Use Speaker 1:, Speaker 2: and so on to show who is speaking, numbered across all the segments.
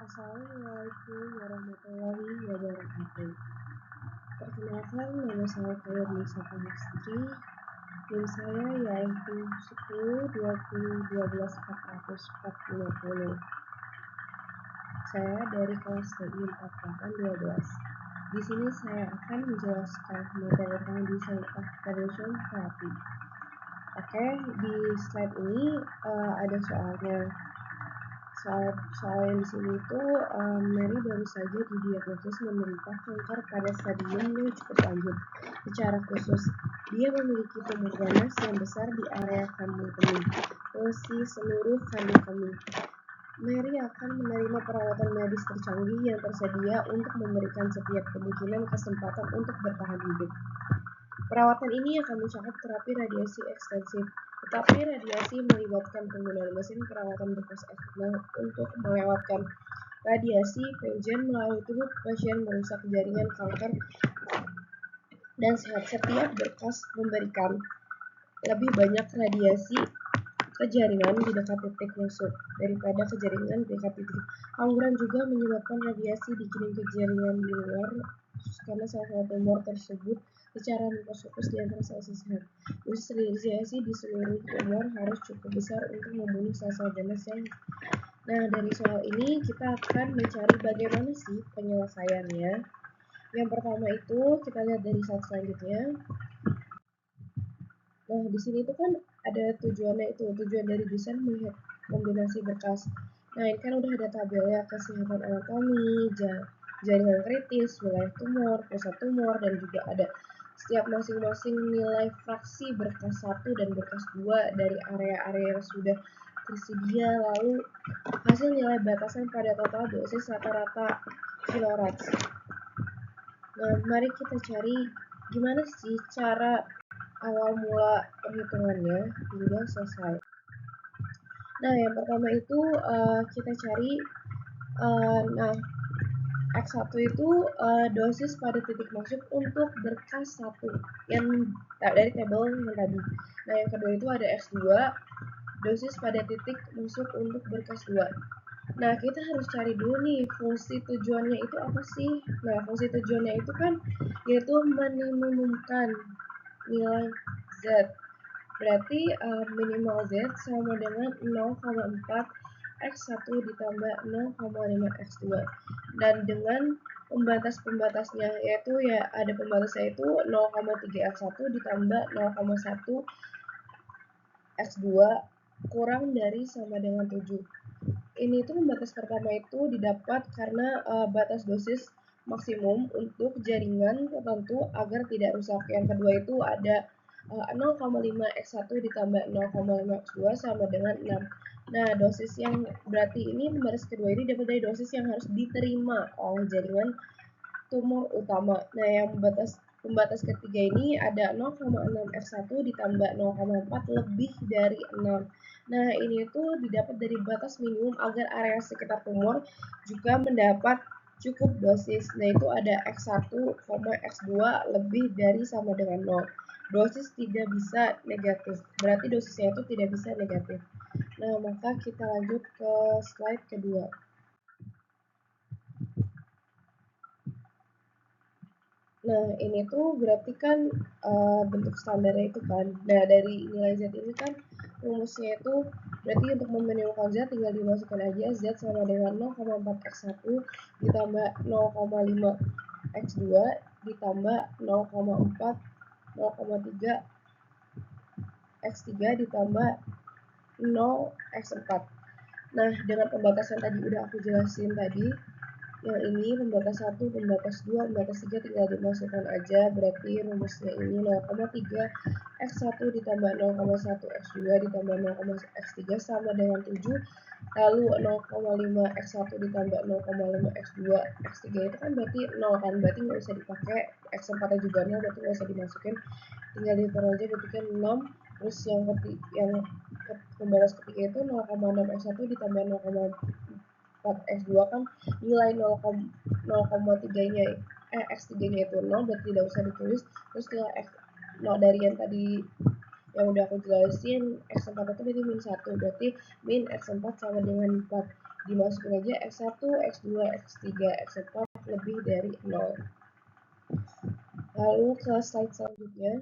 Speaker 1: Assalamualaikum warahmatullahi wabarakatuh. Perkenalkan, nama saya Kairunisa Pahistri. NIM saya yaitu 10 20 12 450. Saya dari kelas TI 4812. Di sini saya akan menjelaskan materi tentang desain tradition therapy. Oke, di slide ini ada soalnya. Soal yang di sini itu Mary baru saja didiagnosis menderita kanker pada stadium yang cukup lanjut. Secara khusus, dia memiliki tumor ganas yang besar di area kandung kemih, mengisi seluruh kandung kemih. Mary akan menerima perawatan medis tercanggih yang tersedia untuk memberikan setiap kemungkinan kesempatan untuk bertahan hidup. Perawatan ini akan mencakup terapi radiasi ekstensif, tetapi radiasi melibatkan penggunaan mesin perawatan bekas eksternal untuk melewatkan radiasi PENJEN melalui tubuh pasien merusak jaringan kanker dan setiap berkas memberikan lebih banyak radiasi ke jaringan di dekat titik masuk daripada ke jaringan di dekat titik. Hauran juga menyebabkan radiasi dikirim ke jaringan di luar karena sel-sel tumor tersebut secara mikroskopis di antara sel-sel sehat. Dosis radiasi di seluruh tumor harus cukup besar untuk membunuh sel-sel ganas yang. Nah, dari soal ini kita akan mencari bagaimana sih penyelesaiannya. Yang pertama itu kita lihat dari slide selanjutnya. Nah, di sini itu kan ada tujuannya itu, tujuan dari desain melihat kombinasi berkas. Nah, ini kan udah ada tabelnya kesehatan anatomi, jaringan kritis, wilayah tumor, pusat tumor, dan juga ada setiap masing-masing nilai fraksi berkas 1 dan berkas 2 dari area-area yang sudah tersedia, lalu hasil nilai batasan pada total dosis rata-rata kilorats. Nah, mari kita cari gimana sih cara awal mula perhitungannya hingga selesai. Nah, yang pertama itu kita cari nah X1 itu dosis pada titik masuk untuk berkas 1 yang dari tabel yang tadi. Nah, yang kedua itu ada X2 dosis pada titik masuk untuk berkas 2. Nah, kita harus cari dulu nih fungsi tujuannya itu apa sih. Nah, fungsi tujuannya itu kan yaitu meminimumkan nilai Z. Berarti minimal Z sama dengan 0,4 X1 ditambah 0,5 X2. Dan dengan pembatas-pembatasnya yaitu ya ada pembatasnya itu 0,3 X1 ditambah 0,1 X2 kurang dari sama dengan 7. Ini tuh pembatas pertama itu didapat karena batas dosis maksimum untuk jaringan tertentu agar tidak rusak. Yang kedua itu ada 0,5 X1 ditambah 0,5 X2 sama dengan 6. Nah, dosis yang berarti ini pembatas kedua ini dapat dari dosis yang harus diterima oleh jaringan tumor utama. Nah, yang pembatas ketiga ini ada 0,6 X1 ditambah 0,4 lebih dari 6. Nah, ini tuh didapat dari batas minimum agar area sekitar tumor juga mendapat cukup dosis. Nah, itu ada X1, X2 lebih dari sama dengan 0. Dosis tidak bisa negatif, berarti dosisnya itu tidak bisa negatif. Nah, maka kita lanjut ke slide kedua. Nah, ini tuh berarti kan bentuk standarnya itu kan. Nah, dari nilai Z ini kan rumusnya itu berarti untuk meminimumkan Z tinggal dimasukkan aja Z sama dengan 0,4 X1 ditambah 0,5 X2 ditambah 0,4 0,3 X3 ditambah 0 X4. Nah, dengan pembatasan tadi udah aku jelasin tadi, yang ini pembatas 1, pembatas 2, pembatas 3 tinggal dimasukkan aja, berarti rumusnya ini 0,3 X1 ditambah 0,1 X2 ditambah 0, X3 sama dengan 7, lalu 0,5 X1 ditambah 0,5 X2 X3 itu kan berarti 0 kan, berarti nggak usah dipakai, X4 nya juga 0, berarti nggak usah dimasukin, tinggal ditaruh aja berarti kan 6. Terus yang pembatas ketiga itu 0,6 X1 ditambah 0,4 X2 kan nilai 0,3-nya X3-nya itu 0, berarti tidak usah ditulis. Terus nilai dari yang tadi yang udah aku jelasin, X4 itu berarti min 1, berarti min X4 sama dengan 4. dimasukin aja X1, X2, X3, X4 lebih dari 0. Lalu ke slide selanjutnya,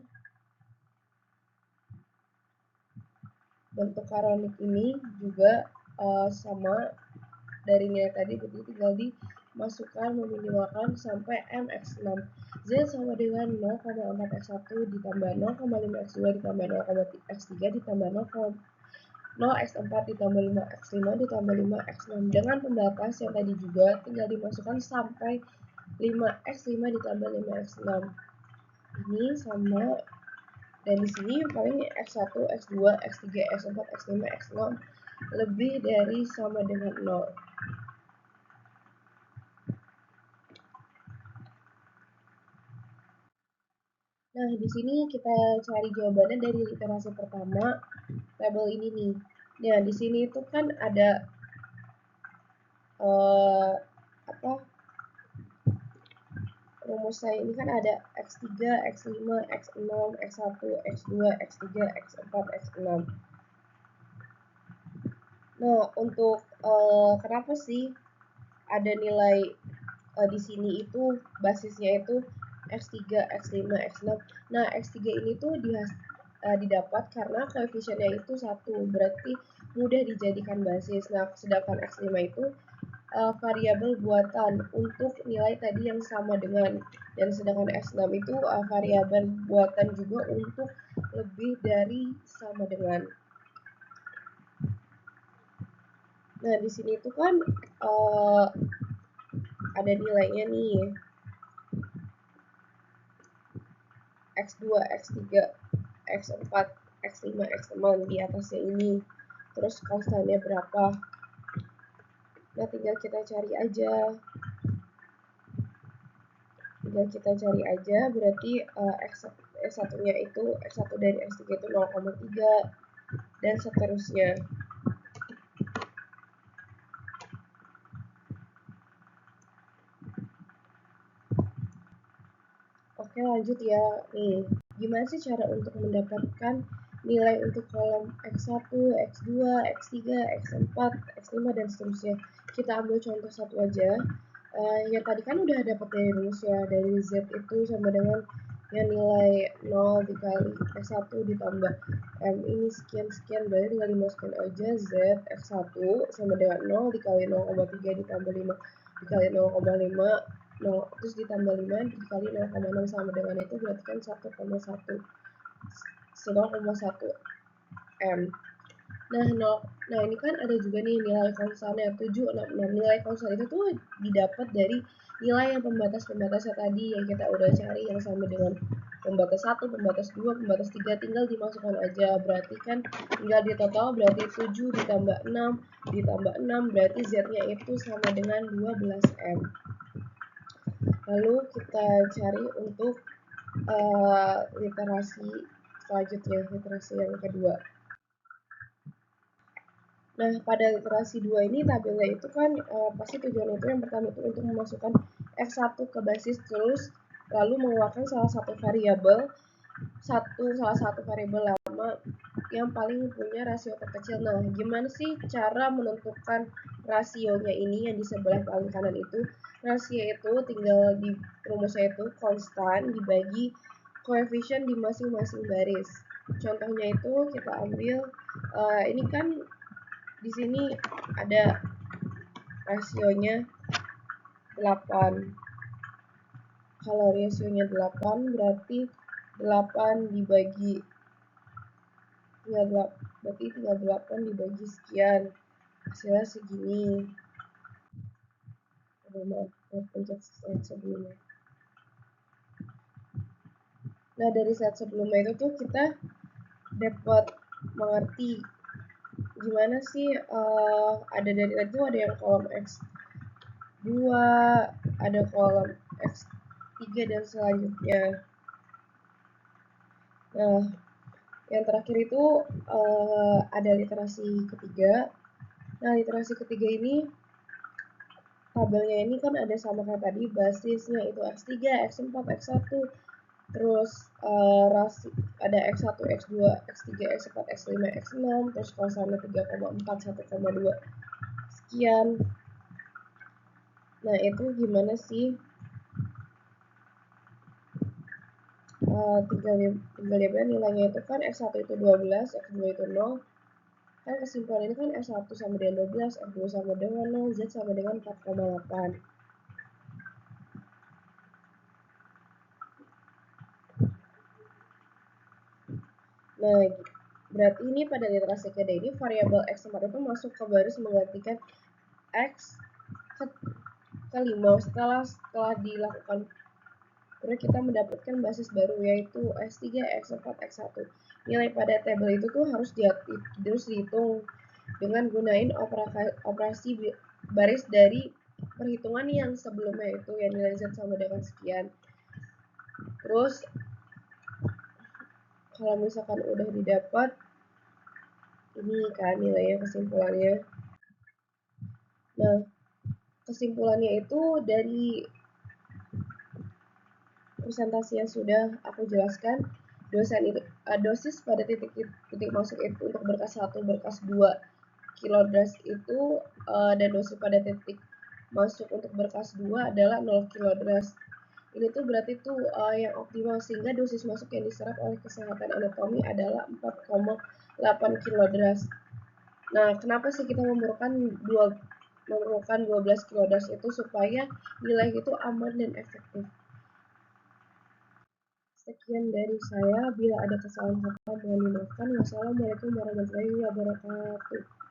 Speaker 1: bentuk karonik ini juga sama dari nilai tadi, jadi tinggal dimasukkan meminimalkan sampai MX6. Z sama dengan 0,4 X1 ditambah 0,5 X2 ditambah 0,3 X3 ditambah 0 X4 ditambah 5 X5 ditambah 5 X6. Dengan pembatas yang tadi juga tinggal dimasukkan sampai 5 X5 ditambah 5 X6. Ini sama, dan di sini paling X1, X2, X3, X4, X5, X6 lebih dari sama dengan 0. Nah, di sini kita cari jawabannya dari literasi pertama, tabel ini nih. Nah, di sini itu kan ada rumusnya ini kan ada X3, X5, X6, X1, X2, X3, X4, X6. Nah, untuk kenapa sih ada nilai di sini itu basisnya itu X3, X5, X6. Nah, X3 ini tuh didapat karena koefisiennya itu 1, berarti mudah dijadikan basis. Nah, sedangkan X5 itu variabel buatan untuk nilai tadi yang sama dengan, dan sedangkan X6 itu variabel buatan juga untuk lebih dari sama dengan. Nah, di sini tuh kan ada nilainya nih, X2, X3, X4, X5, X6 di atasnya ini. Terus konstannya berapa? Nah, tinggal kita cari aja. Berarti X1-nya itu, X1 dari X3 itu 0,3 dan seterusnya. Oke, lanjut ya. Nih, gimana sih cara untuk mendapatkan nilai untuk kolom X1, X2, X3, X4, X5, dan seterusnya? Kita ambil contoh satu aja. Yang tadi kan udah dapat dari rumus ya, dari Z itu sama dengan yang nilai 0 dikali X1 ditambah M ini sekian-sekian, berarti tinggal dimasukkan aja Z X1 sama dengan 0 dikali 0,3 ditambah 5 dikali 0,5, 0 terus ditambah 5 dikali 0,6 sama dengan itu berarti kan 1,1 M. Nah ini kan ada juga nih nilai konstannya 766. Nilai konstan itu tuh didapat dari nilai yang pembatasnya tadi yang kita udah cari, yang sama dengan pembatas 1, pembatas 2, pembatas 3, tinggal dimasukkan aja. Berarti kan tinggal di total, berarti 7 ditambah 6 berarti Z-nya itu sama dengan 12M. Lalu kita cari untuk literasi selanjutnya, literasi yang kedua. Nah, pada literasi 2 ini tabelnya itu kan pasti tujuan itu yang pertama itu untuk memasukkan X1 ke basis, terus lalu mengeluarkan salah satu variabel lama yang paling punya rasio terkecil. Nah, gimana sih cara menentukan rasionya ini yang di sebelah paling kanan itu? Rasio itu tinggal di rumusnya itu konstan dibagi koefisien di masing-masing baris. Contohnya itu kita ambil ini kan di sini ada rasionya 8. Kalau rasionya 8 berarti 8 dibagi berarti 38 dibagi sekian, hasilnya segini. Maaf, pencet slide sebelumnya. Nah, dari slide sebelumnya itu tuh kita dapat mengerti gimana sih ada dari tadi tuh ada yang kolom X2, ada kolom X3 dan selanjutnya. Nah, yang terakhir itu ada literasi ketiga. Nah, literasi ketiga ini tabelnya ini kan ada sama kayak tadi, basisnya itu X3, X4, X1, terus ada X1, X2, X3, X4, X5, X6, terus konstannya 3,4, 1,2, sekian. Nah, itu gimana sih? Tinggal lihat nilainya itu kan X1 itu 12, X2 itu 0. Kan kesimpulan ini kan X1 sama dengan 12, X2 sama dengan 0, Z sama dengan 4,8. Nah, berarti ini pada literasi kedua ini variabel X4 itu masuk ke baris menggantikan X kelima setelah dilakukan. Terus kita mendapatkan basis baru yaitu X3, X4, X1. Nilai pada tabel itu tuh harus dihitung dengan gunain operasi baris dari perhitungan yang sebelumnya itu yang nilai Z sama dengan sekian. Terus kalau misalkan udah didapat ini kan nilainya kesimpulannya. Nah, kesimpulannya itu dari presentasi yang sudah aku jelaskan, dosis pada titik masuk itu untuk berkas 1, berkas 2 kilodras itu dan dosis pada titik masuk untuk berkas 2 adalah 0 kilodras. Ini tuh berarti tuh yang optimal sehingga dosis masuk yang diserap oleh kesehatan anatomi adalah 4,8 kilodras. Nah, kenapa sih kita memerlukan 12 kilodras itu supaya nilai itu aman dan efektif. Sekian dari saya, bila ada kesalahan kata mohon dimaafkan. Wassalamualaikum warahmatullahi wabarakatuh.